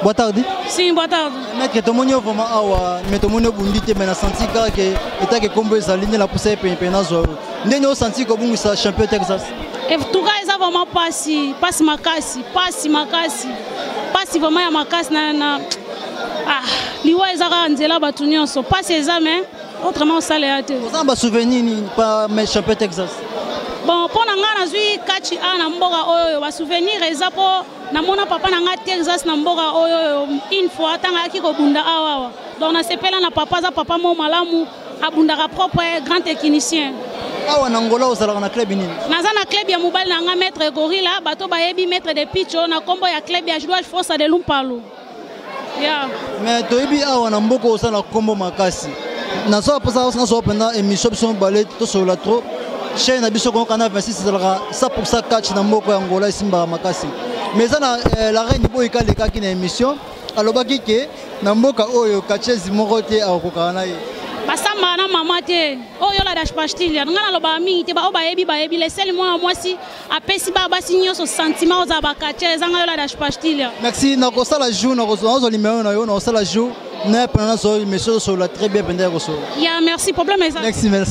Boa tarde. Sim, boa tarde. Maître, tout le monde vraiment awa, mais tout le monde bundi te mena senti que eta que combo esa ligne la pousse pena zo. Ndenge o senti ko bungu sa champion Texas. E tuka eza vraiment passe makasi vraiment ya makasi na liwa eza ka nzela batu nyonso passe eza mais autrement ça les ate. Vous avez souvenir ni pas mes champion Texas. Bon, pour nga nazwi kachi a na mboka oyo ba souvenir eza po na mona papa na nga Texas na mboka oyo une fois tanga ki ko bunda awa. Donc na sepela na papa za papa mo malamu abundaka propre grand technicien. Awa na Angola ozalaka na club nini? Naza na club ya mobali na nga maître Gorilla bato bayebi maître de pitcho na kombo ya club ya Joie Force de Lumpalo. Yeah. Mais toyebi awa na mboka osala kombo makasi. Na so aposa na so penda émission biso balé to so la trop. Chaîne na biso ko kana 26 ezalaka 100% catch na mboka ya Angola simba makasi. Mais ça la reine boy ka leka ki na émission alobaki ke na mboka oyo kachezi moko te akokana na ye. Basamba na mama te oyo la dash pastil ngana loba mingi te ba bayebi leseli mwana mwasi apesi ba basi nyonso sentiment za bakache zanga yo la dash pastil. Merci na ko sala jour na ko zo numéro na yo na sala jour na pendant so émission so la très bien pendant ko so. Ya merci problème ça. Merci bien.